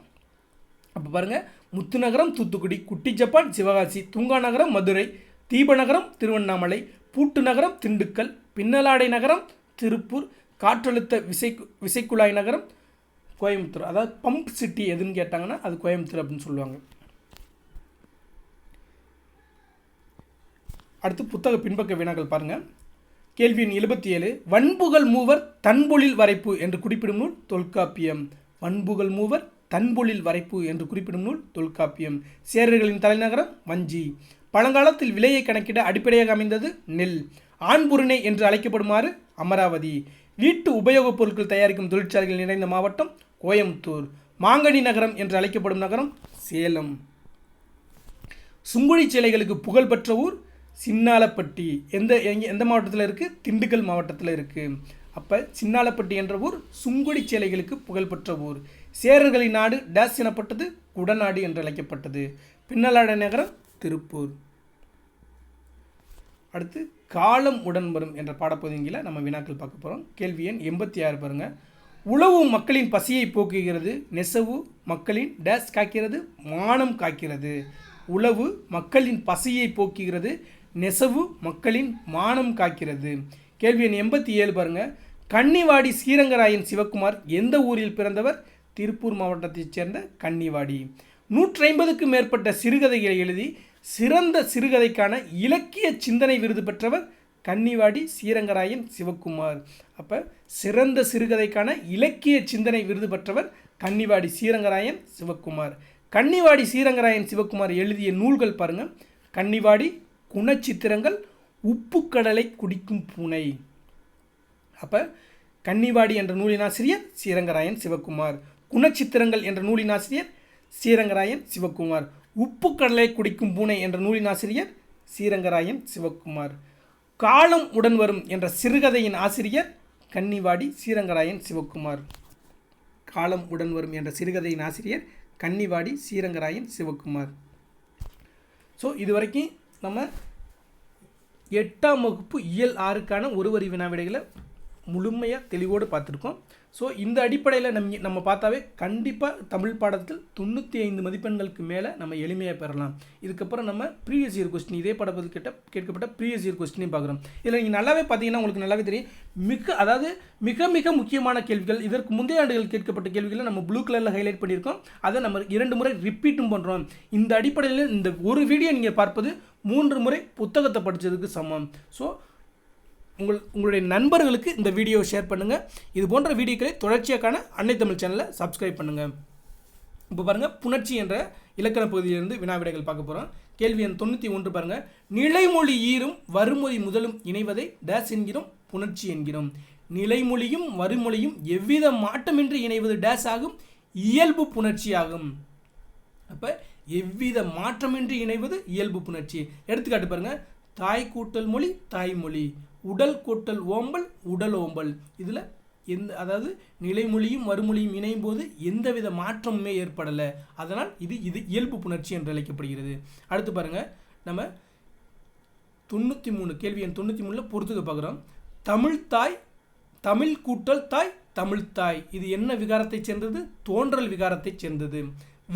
அப்போ பாருங்கள், முத்து நகரம் தூத்துக்குடி, குட்டிச்சப்பான் சிவகாசி, தூங்கா நகரம் மதுரை, தீப நகரம் திருவண்ணாமலை, பூட்டு நகரம் திண்டுக்கல், பின்னலாடை நகரம் திருப்பூர், காற்றழுத்த விசைக்குழாய் நகரம் கோயம்புத்தூர். அதாவது பம்ப் சிட்டி எதுன்னு கேட்டாங்கன்னா அது கோயம்புத்தூர் அப்படின்னு சொல்லுவாங்க. அடுத்து புத்தக பின்பக்க வினாக்கள் பாருங்கள். கேள்வி எண் 77. வன்புகழ் மூவர் தன்பொழில் வரைப்பு என்று குறிப்பிடும் நூல் தொல்காப்பியம். வன்புகழ் மூவர் தன்பொழில் வரைப்பு என்று குறிப்பிடும் நூல் தொல்காப்பியம். சேரர்களின் தலைநகரம் வஞ்சி. பழங்காலத்தில் விலையை கணக்கிட அடிப்படையாக அமைந்தது நெல். ஆண்புருணை என்று அழைக்கப்படுமாறு அமராவதி. வீட்டு உபயோகப் பொருட்கள் தயாரிக்கும் தொழிற்சாலைகள் நிறைந்த மாவட்டம் கோயம்புத்தூர். மாங்கனி நகரம் என்று அழைக்கப்படும் நகரம் சேலம். சுங்குடி சேலைகளுக்கு புகழ்பெற்ற ஊர் சின்னாலப்பட்டி. எந்த மாவட்டத்தில் இருக்குது? திண்டுக்கல் மாவட்டத்தில் இருக்குது. அப்போ சின்னாலப்பட்டி என்ற ஊர் சுங்குடி சேலைகளுக்கு புகழ்பெற்ற ஊர். சேரர்களின் நாடு டேஸ் எனப்பட்டது குடநாடு என்று அழைக்கப்பட்டது. பின்னலாடை நகரம் திருப்பூர். அடுத்து காலம் உடன் வரும் என்ற பாடப்பகுதியில் நம்ம வினாக்கள் பார்க்க போகிறோம். கேள்வி எண் 86 பாருங்கள். உழவு மக்களின் பசியை போக்குகிறது, நெசவு மக்களின் டேஸ் காக்கிறது, மானம் காக்கிறது. உழவு மக்களின் பசியை போக்குகிறது, நெசவு மக்களின் மானம் காக்கிறது. கேள்வி எண் 87 பாருங்கள். கன்னிவாடி ஸ்ரீரங்கராயன் சிவக்குமார் எந்த ஊரில் பிறந்தவர்? திருப்பூர் மாவட்டத்தைச் சேர்ந்த கன்னிவாடி. 150க்கும் மேற்பட்ட சிறுகதைகளை எழுதி சிறந்த சிறுகதைக்கான இலக்கிய சிந்தனை விருது பெற்றவர் கன்னிவாடி ஸ்ரீரங்கராயன் சிவக்குமார். அப்போ சிறந்த சிறுகதைக்கான இலக்கிய சிந்தனை விருது பெற்றவர் கன்னிவாடி ஸ்ரீரங்கராயன் சிவக்குமார். கன்னிவாடி ஸ்ரீரங்கராயன் சிவக்குமார் எழுதிய நூல்கள் பாருங்கள். கன்னிவாடி, குணச்சித்திரங்கள், உப்புக்கடலை குடிக்கும் பூனை. அப்போ கன்னிவாடி என்ற நூலின் ஆசிரியர் ஸ்ரீரங்கராயன் சிவக்குமார். குணச்சித்திரங்கள் என்ற நூலின் ஆசிரியர் ஸ்ரீரங்கராயன் சிவக்குமார். உப்புக்கடலை குடிக்கும் பூனை என்ற நூலின் ஆசிரியர் ஸ்ரீரங்கராயன் சிவக்குமார். காலம் உடன் வரும் என்ற சிறுகதையின் ஆசிரியர் கன்னிவாடி ஸ்ரீரங்கராயன் சிவக்குமார். காலம் உடன் வரும் என்ற சிறுகதையின் ஆசிரியர் கன்னிவாடி ஸ்ரீரங்கராயன் சிவக்குமார். ஸோ இதுவரைக்கும் நம்ம 8ஆம் வகுப்பு இயல் 6க்கான ஒரு வரி வினாவிடைகளை முழுமையாக தெளிவோடு பார்த்துருக்கோம். ஸோ இந்த அடிப்படையில் நம்ம பார்த்தாவே கண்டிப்பாக தமிழ் பாடத்தில் 95 மதிப்பெண்களுக்கு மேலே நம்ம எளிமையாக பெறலாம். இதுக்கப்புறம் நம்ம ப்ரீவியஸ் இயர் கொஸ்டின், இதே பாடப்பகுதி கேட்கப்பட்ட ப்ரீவியஸ் இயர் கொஸ்டினையும் பார்க்குறோம். இதில் நீங்கள் நல்லாவே பார்த்தீங்கன்னா உங்களுக்கு நல்லாவே தெரியும், மிக மிக முக்கியமான கேள்விகள், இதற்கு முந்தைய ஆண்டுகள் கேட்கப்பட்ட கேள்விகளை நம்ம ப்ளூ கலரில் ஹைலைட் பண்ணியிருக்கோம். அதை நம்ம 2 முறை ரிப்பீட்டும் பண்ணுறோம். இந்த அடிப்படையில் இந்த ஒரு வீடியோ நீங்கள் பார்ப்பது 3 முறை புத்தகத்தை படித்ததுக்கு சமம். ஸோ உங்களுடைய நண்பர்களுக்கு இந்த வீடியோவை ஷேர் பண்ணுங்கள். இது போன்ற வீடியோக்களை தொடர்ச்சியாக அன்னை தமிழ் சேனலை சப்ஸ்கிரைப் பண்ணுங்கள். இப்போ பாருங்கள், புணர்ச்சி என்ற இலக்கண பகுதியிலிருந்து வினாவிடைகள் பார்க்க போகிறோம். கேள்வி எண் 91 பாருங்கள். நிலைமொழி ஈரும் வருமொழி முதலும் இணைவதை டேஸ் என்கிறோம்? புணர்ச்சி என்கிறோம். நிலைமொழியும் வருமொழியும் எவ்வித மாற்றமின்றி இணைவது டேஸ் ஆகும்? இயல்பு புணர்ச்சி ஆகும். அப்போ எவ்வித மாற்றமின்றி இணைவது இயல்பு புணர்ச்சி. எடுத்துக்காட்டு பாருங்கள். தாய் கூட்டல் மொழி தாய்மொழி, உடல் கூட்டல் ஓம்பல் உடல் ஓம்பல். இதில் அதாவது நிலைமொழியும் மறுமொழியும் இணையும் போது எந்தவித மாற்றமுமே ஏற்படலை. அதனால் இது இயல்பு புணர்ச்சி என்று அழைக்கப்படுகிறது. அடுத்து பாருங்கள், நம்ம 93 கேள்வி எண் 93 பொறுத்துக்க பார்க்குறோம். தமிழ் தாய், தமிழ் கூட்டல் தாய், தமிழ் தாய். இது என்ன விகாரத்தை சேர்ந்தது? தோன்றல் விகாரத்தை சேர்ந்தது.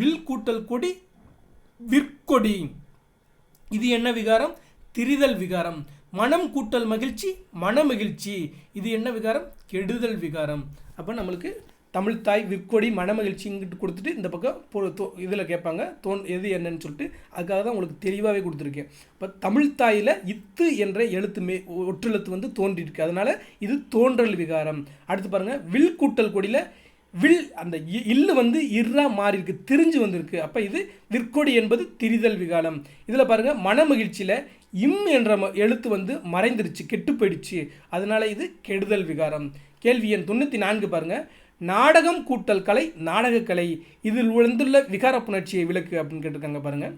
வில் கூட்டல் கொடி, விற்கொடி. இது என்ன விகாரம்? திரிதல் விகாரம். மனம் கூட்டல் மகிழ்ச்சி மனமகிழ்ச்சி, இது என்ன விகாரம்? கெடுதல் விகாரம். அப்போ நம்மளுக்கு தமிழ்த்தாய் விற்கொடி மனமகிழ்ச்சி இங்கிட்டு கொடுத்துட்டு இந்த பக்கம் இதில் கேட்பாங்க எது என்னன்னு சொல்லிட்டு, அதுக்காக தான் உங்களுக்கு தெளிவாகவே கொடுத்துருக்கேன். இப்போ தமிழ்த்தாயில் இத்து என்ற எழுத்து ஒற்றெழுத்து வந்து தோன்றியிருக்கு, அதனால் இது தோன்றல் விகாரம். அடுத்து பாருங்கள், வில் கூட்டல் கொடியில் வில் அந்த இல்லு வந்து இர்ரா மாறி இருக்கு, திரிஞ்சு வந்திருக்கு. அப்போ இது விற்கொடி என்பது திரிதல் விகாரம். இதில் பாருங்கள், மனமகிழ்ச்சியில் இம் என்ற எழுத்து வந்து மறைந்துருச்சு, கெட்டு போயிடுச்சு, அதனால இது கெடுதல் விகாரம். கேள்வி எண் 94 பாருங்கள், நாடகம் கூட்டல் கலை நாடகக்கலை, இதில் வந்துள்ள விகார புணர்ச்சியை விளக்கு அப்படின்னு கேட்டிருக்காங்க. பாருங்கள்,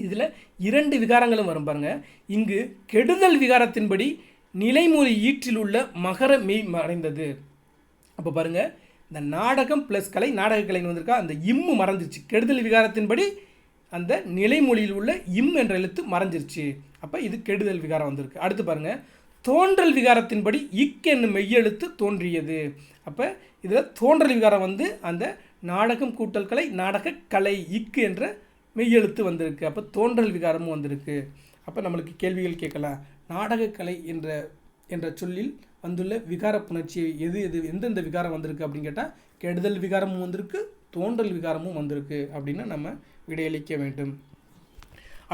இதில் 2 விகாரங்களும் வரும். பாருங்கள், இங்கு கெடுதல் விகாரத்தின்படி நிலைமொழி ஈற்றில் உள்ள மகர மெய் மறைந்தது. அப்போ பாருங்கள், இந்த நாடகம் ப்ளஸ் கலை நாடகக்கலைன்னு வந்திருக்கா, அந்த இம்மு மறைஞ்சிருச்சு. கெடுதல் விகாரத்தின்படி அந்த நிலைமொழியில் உள்ள இம் என்ற எழுத்து மறைஞ்சிருச்சு, அப்போ இது கெடுதல் விகாரம் வந்திருக்கு. அடுத்து பாருங்கள், தோன்றல் விகாரத்தின்படி இக் என்னும் மெய்யெழுத்து தோன்றியது. அப்போ இதில் தோன்றல் விகாரம் வந்து அந்த நாடகம் கூட்டல் கலை நாடகக்கலை இக்கு என்ற மெய்யெழுத்து வந்திருக்கு, அப்போ தோன்றல் விகாரமும் வந்திருக்கு. அப்போ நம்மளுக்கு கேள்விகள் கேட்கலாம், நாடகக்கலை என்ற சொல்லில் வந்துள்ள விகார புணர்ச்சியை எந்தெந்த விகாரம் வந்திருக்கு அப்படின்னு கேட்டால், கெடுதல் விகாரமும் வந்திருக்கு, தோன்றல் விகாரமும் வந்திருக்கு அப்படின்னு நம்ம விடையளிக்க வேண்டும்.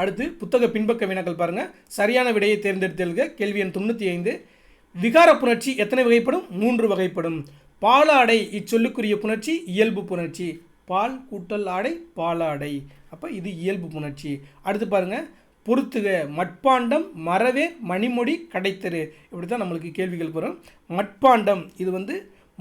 அடுத்து புத்தக பின்பக்க வினாக்கள் பாருங்கள், சரியான விடையை தேர்ந்தெடுத்தெழுக. கேள்வி எண் 95, விகார புணர்ச்சி எத்தனை வகைப்படும்? 3 வகைப்படும். பாலாடை இச்சொல்லுக்குரிய புணர்ச்சி இயல்பு புணர்ச்சி, பால் கூட்டல் ஆடை பாலாடை, அப்போ இது இயல்பு புணர்ச்சி. அடுத்து பாருங்கள், பொறுத்துக மட்பாண்டம் மரவே மணிமொழி கடைத்தரு, இப்படி தான் நம்மளுக்கு கேள்விகள் வரும். மட்பாண்டம் இது வந்து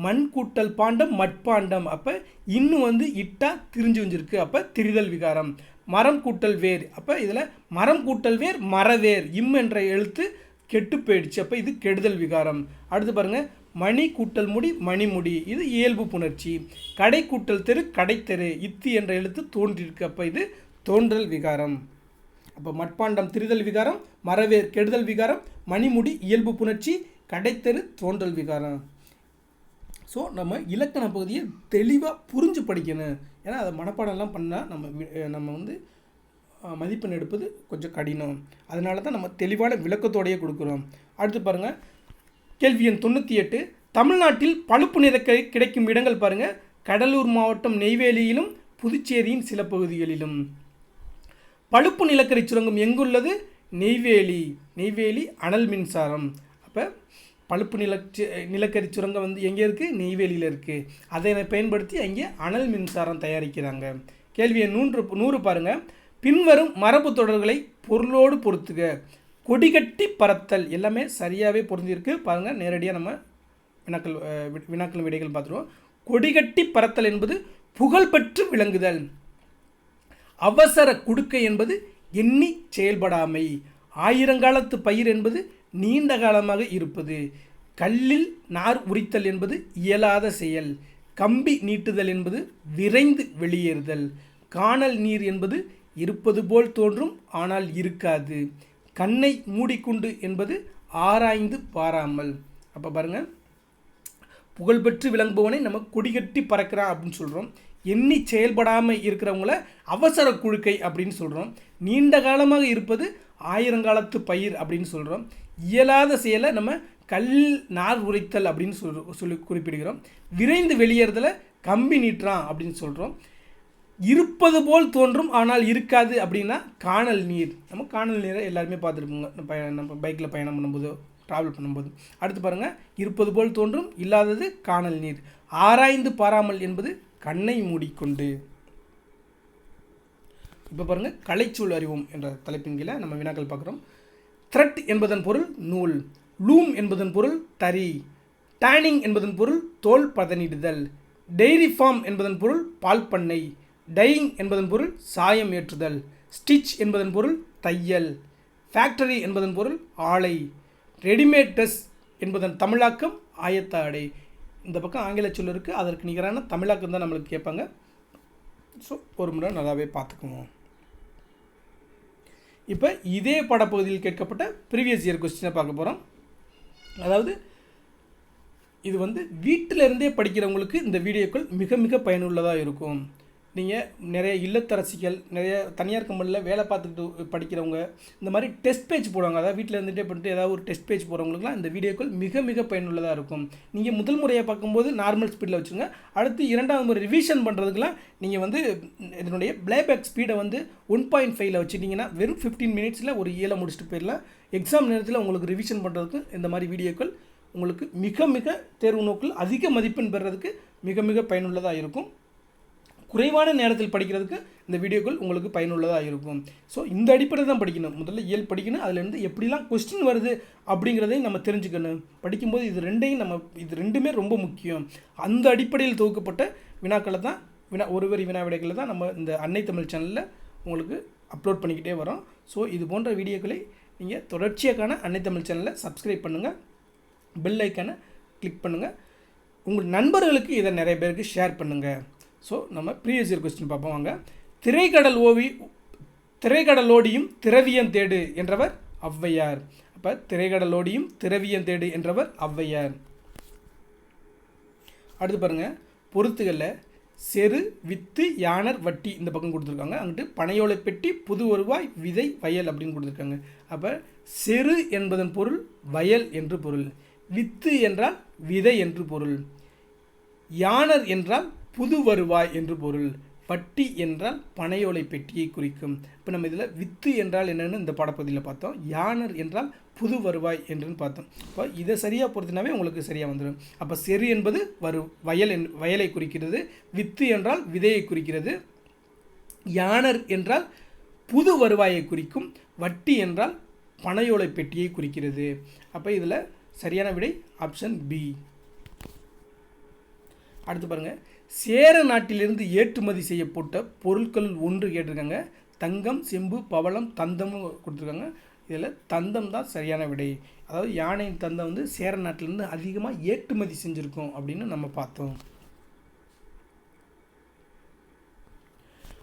மண் கூட்டல் பாண்டம் மட்பாண்டம், அப்போ இன்னும் வந்து இட்டா திரிஞ்சு வஞ்சிருக்கு, அப்போ திரிதல் விகாரம். மரம் கூட்டல் வேர், அப்போ இதில் மரம் கூட்டல் வேர் மரவேர் இம் என்ற எழுத்து கெட்டு போயிடுச்சு, அப்போ இது கெடுதல் விகாரம். அடுத்து பாருங்கள், மணி கூட்டல் முடி மணிமுடி, இது இயல்பு புணர்ச்சி. கடை கூட்டல் தெரு கடைத்தெரு இத்து என்ற எழுத்து தோன்றியிருக்கு, அப்போ இது தோன்றல் விகாரம். அப்போ மட்பாண்டம் திரிதல் விகாரம், மரவேர் கெடுதல் விகாரம், மணிமுடி இயல்பு புணர்ச்சி, கடைத்தெரு தோன்றல் விகாரம். ஸோ நம்ம இலக்கண பகுதியை தெளிவாக புரிஞ்சு படிக்கணும், ஏன்னா அதை மனப்பாடம்லாம் பண்ணால் நம்ம வந்து மதிப்பெண் எடுப்பது கொஞ்சம் கடினம், அதனால தான் நம்ம தெளிவான விளக்கத்தோடையே கொடுக்குறோம். அடுத்து பாருங்கள், கேள்வி எண் 98, தமிழ்நாட்டில் பழுப்பு நிற கிடைக்கும் இடங்கள் பாருங்கள், கடலூர் மாவட்டம் நெய்வேலியிலும் புதுச்சேரியின் சில பகுதிகளிலும். பழுப்பு நிலக்கரி சுரங்கம் எங்குள்ளது? நெய்வேலி அனல் மின்சாரம். அப்போ பழுப்பு நிலக்கரி சுரங்கம் வந்து எங்கே இருக்குது? நெய்வேலியில் இருக்குது. அதை பயன்படுத்தி அங்கே அனல் மின்சாரம் தயாரிக்கிறாங்க. கேள்வி எண் 100 பாருங்கள், பின்வரும் மரபு தொடர்களை பொருளோடு பொறுத்துக. கொடிகட்டி பறத்தல் எல்லாமே சரியாகவே பொருந்திருக்கு பாருங்கள், நேரடியாக நம்ம வினாக்கள் விடைகள் பார்த்துருவோம். கொடிகட்டி பறத்தல் என்பது புகழ்பெற்று விளங்குதல். அவசர குடுக்கை என்பது எண்ணி செயல்படாமை. ஆயிரங்காலத்து பயிர் என்பது நீண்ட காலமாக இருப்பது. கல்லில் நார் உரித்தல் என்பது இயலாத செயல். கம்பி நீட்டுதல் என்பது விரைந்து வெளியேறுதல். காணல் நீர் என்பது இருப்பது போல் தோன்றும் ஆனால் இருக்காது. கண்ணை மூடிக்கொண்டு என்பது ஆராய்ந்து பாராமல். அப்போ பாருங்கள், புகழ்பெற்று விளங்குபவனை நம்ம கொடிகட்டி பறக்கிறான் அப்படின்னு சொல்கிறோம். எண்ணி செயல்படாமல் இருக்கிறவங்கள அவசர குழுக்கை அப்படின்னு சொல்கிறோம். நீண்ட காலமாக இருப்பது ஆயிரங்காலத்து பயிர் அப்படின்னு சொல்கிறோம். இயலாத செயலை நம்ம கல் நார் உரைத்தல் அப்படின்னு சொல்லி குறிப்பிடுகிறோம். விரைந்து வெளியேறுதலை கம்பி நீட்டுறான் அப்படின்னு சொல்கிறோம். இருப்பது போல் தோன்றும் ஆனால் இருக்காது அப்படின்னா காணல் நீர். நம்ம காணல் நீரை எல்லாருமே பார்த்துருப்போங்க நம்ம பைக்கில் பயணம் பண்ணும்போது ட்ராவல் பண்ணும்போது. அடுத்து பாருங்கள், இருப்பது போல் தோன்றும் இல்லாதது காணல் நீர். ஆராய்ந்து பாராமல் என்பது கண்ணை மூடிக்கொண்டு. இப்போ பாருங்கள், கலைச்சொல் அறிவோம் என்ற தலைப்பின் கீழே நம்ம வினாக்கள் பார்க்குறோம். த்ரெட் என்பதன் பொருள் நூல். லூம் என்பதன் பொருள் தறி. டேனிங் என்பதன் பொருள் தோல் பதனிடுதல். டெய்ரி ஃபார்ம் என்பதன் பொருள் பால் பண்ணை. டையிங் என்பதன் பொருள் சாயம் ஏற்றுதல். ஸ்டிச் என்பதன் பொருள் தையல். ஃபேக்டரி என்பதன் பொருள் ஆலை. ரெடிமேட் ட்ரெஸ் என்பதன் தமிழாக்கம் ஆயத்த ஆடை. இந்த பக்கம் ஆங்கில சொல் இருக்குது, அதற்கு நிகரான தமிழாக்கம் தான் நம்மளுக்கு கேட்பாங்க. ஸோ ஒரு முறை நல்லாவே பார்த்துக்குவோம். இப்போ இதே பாடப்பகுதியில் கேட்கப்பட்ட ப்ரீவியஸ் இயர் கொஸ்டினை பார்க்க போகிறோம். அதாவது இது வந்து வீட்டில் இருந்தே படிக்கிறவங்களுக்கு இந்த வீடியோக்கள் மிக மிக பயனுள்ளதாக இருக்கும். நீங்கள் நிறைய இல்லத்தரசிகள், நிறைய தனியார் கம்பெனியில் வேலை பார்த்துக்கிட்டு படிக்கிறவங்க, இந்த மாதிரி டெஸ்ட் பேஜ் போடுவாங்க. அதாவது வீட்டில் இருந்துகிட்டே பண்ணிட்டு ஏதாவது ஒரு டெஸ்ட் பேஜ் போகிறவங்களுக்குலாம் இந்த வீடியோக்கள் மிக மிக பயனுள்ளதாக இருக்கும். நீங்கள் முதல் முறையை பார்க்கும்போது நார்மல் ஸ்பீடில் வச்சுங்க. அடுத்து இரண்டாவது முறை ரிவிஷன் பண்ணுறதுக்குலாம் நீங்கள் வந்து இதனுடைய ப்ளேபேக் ஸ்பீடை வந்து 1.5 வச்சுட்டிங்கன்னா வெறும் 15 மினிட்ஸில் ஒரு ஏழை முடிச்சுட்டு போயிடலாம். எக்ஸாம் நேரத்தில் உங்களுக்கு ரிவிஷன் பண்ணுறதுக்கு இந்த மாதிரி வீடியோக்கள் உங்களுக்கு மிக மிக தேர்வு நோக்கில் அதிக மதிப்பெண் பெறுறதுக்கு மிக மிக பயனுள்ளதாக இருக்கும். குறைவான நேரத்தில் படிக்கிறதுக்கு இந்த வீடியோக்கள் உங்களுக்கு பயனுள்ளதாக இருக்கும். ஸோ இந்த அடிப்படை தான் படிக்கணும். முதல்ல இயல் படிக்கணும். அதிலேருந்து எப்படிலாம் கொஸ்டின் வருது அப்படிங்கிறதையும் நம்ம தெரிஞ்சுக்கணும். படிக்கும்போது இது ரெண்டுமே ரொம்ப முக்கியம். அந்த அடிப்படையில் தொகுக்கப்பட்ட வினாக்களை தான் ஒரு வரி வினா விடைகளை தான் நம்ம இந்த அன்னை தமிழ் சேனலில் உங்களுக்கு அப்லோட் பண்ணிக்கிட்டே வரோம். ஸோ இது போன்ற வீடியோக்களை நீங்கள் தொடர்ச்சியாக அன்னை தமிழ் சேனலை சப்ஸ்கிரைப் பண்ணுங்கள், பெல் ஐக்கானை கிளிக் பண்ணுங்கள், உங்கள் நண்பர்களுக்கு இதை நிறைய பேருக்கு ஷேர் பண்ணுங்கள். ஸோ நம்ம ப்ரீவியஸ் இயர் கொஸ்டின் பார்ப்போம் வாங்க. திரைக்கடலோடியும் திரவியம் தேடு என்றவர் ஔவையார். அப்போ திரைக்கடலோடியும் திரவியம் தேடு என்றவர் ஔவையார். அடுத்து பாருங்கள், பொறுத்துகளில் செரு, வித்து, யானர், வட்டி இந்த பக்கம் கொடுத்துருக்காங்க. அங்கிட்டு பனையோலை பெட்டி, புது வருவாய், விதை, வயல் அப்படின்னு கொடுத்துருக்காங்க. அப்போ செரு என்பதன் பொருள் வயல் என்று பொருள், வித்து என்றால் விதை என்று பொருள், யானர் என்றால் புது வருவாய் என்று பொருள், வட்டி என்றால் பனையோலை பெட்டியை குறிக்கும். இப்போ நம்ம இதில் வித்து என்றால் என்னென்னு இந்த பாடப்பகுதியில் பார்த்தோம். யானர் என்றால் புது வருவாய் என்றுன்னு பார்த்தோம். இப்போ இதை சரியாக பொறுத்தினாவே உங்களுக்கு சரியாக வந்துடும். அப்போ செரு என்பது வயலை குறிக்கிறது, வித்து என்றால் விதையை குறிக்கிறது, யானர் என்றால் புது வருவாயை குறிக்கும், வட்டி என்றால் பனையோலை பெட்டியை குறிக்கிறது. அப்போ இதில் சரியான விடை ஆப்ஷன் பி. அடுத்து பாருங்கள், சேர நாட்டிலிருந்து ஏற்றுமதி செய்யப்பட்ட பொருட்கள் ஒன்று கேட்டிருக்காங்க. தங்கம், செம்பு, பவளம், தந்தமும் கொடுத்துருக்காங்க. இதில் தந்தம் தான் சரியான விடை. அதாவது யானையின் தந்தம் வந்து சேர நாட்டிலேருந்து அதிகமாக ஏற்றுமதி செஞ்சுருக்கோம் அப்படின்னு நம்ம பார்த்தோம்.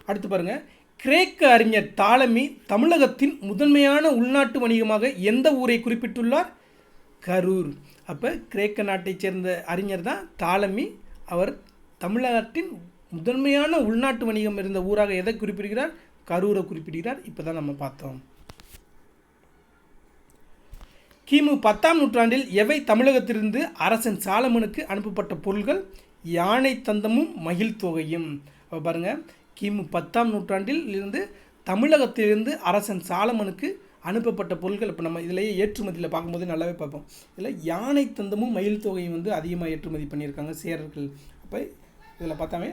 அடுத்து பாருங்கள், கிரேக்க அறிஞர் தாலமி தமிழகத்தின் முதன்மையான உள்நாட்டு வணிகமாக எந்த ஊரை குறிப்பிட்டுள்ளார்? கரூர். அப்போ கிரேக்க நாட்டைச் சேர்ந்த அறிஞர் தான் தாலமி. அவர் தமிழகத்தின் முதன்மையான உள்நாட்டு வணிகம் இருந்த ஊராக எதை குறிப்பிடுகிறார்? கரூரை குறிப்பிடுகிறார். இப்போ தான் நம்ம பார்த்தோம். கிமு 10ஆம் நூற்றாண்டில் எவை தமிழகத்திலிருந்து அரசன் சாலமனுக்கு அனுப்பப்பட்ட பொருள்கள்? யானை தந்தமும் மகிழ் தொகையும். அப்போ பாருங்கள், கிமு 10ஆம் நூற்றாண்டில் இருந்து தமிழகத்திலிருந்து அரசன் சாலமனுக்கு அனுப்பப்பட்ட பொருட்கள். இப்போ நம்ம இதிலேயே ஏற்றுமதியில் பார்க்கும்போது நல்லாவே பார்ப்போம். இதில் யானை தந்தமும் மயில் தொகையும் வந்து அதிகமாக ஏற்றுமதி பண்ணியிருக்காங்க சேரர்கள். அப்போ இதில் பார்த்தாவே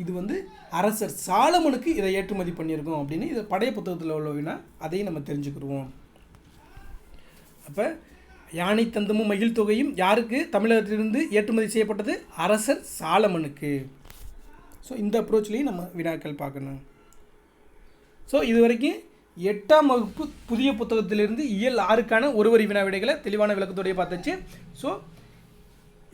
இது வந்து அரசர் சாலமனுக்கு இதை ஏற்றுமதி பண்ணியிருக்கோம் அப்படின்னு இது பழைய புத்தகத்தில் உள்ளவினா அதையும் நம்ம தெரிஞ்சுக்கிடுவோம். அப்போ யானை தந்தமும் மகிழ் தொகையும் யாருக்கு தமிழகத்திலிருந்து ஏற்றுமதி செய்யப்பட்டது? அரசர் சாலமனுக்கு. ஸோ இந்த அப்ரோச்லேயும் நம்ம வினாக்கள் பார்க்கணும். ஸோ இது வரைக்கும் 8ஆம் வகுப்பு புதிய புத்தகத்திலிருந்து இயல் 6க்கான ஒரு வரி வினா விடைகளை தெளிவான விளக்கத்தோடைய பார்த்தாச்சு. ஸோ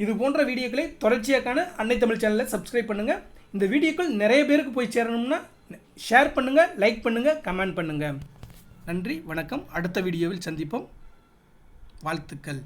இது போன்ற வீடியோக்களை தொடர்ச்சியாக அன்னை தமிழ் சேனலில் சப்ஸ்கிரைப் பண்ணுங்கள். இந்த வீடியோக்கள் நிறைய பேருக்கு போய் சேரணும்னா ஷேர் பண்ணுங்கள், லைக் பண்ணுங்கள், கமெண்ட் பண்ணுங்கள். நன்றி, வணக்கம். அடுத்த வீடியோவில் சந்திப்போம். வாழ்த்துக்கள்.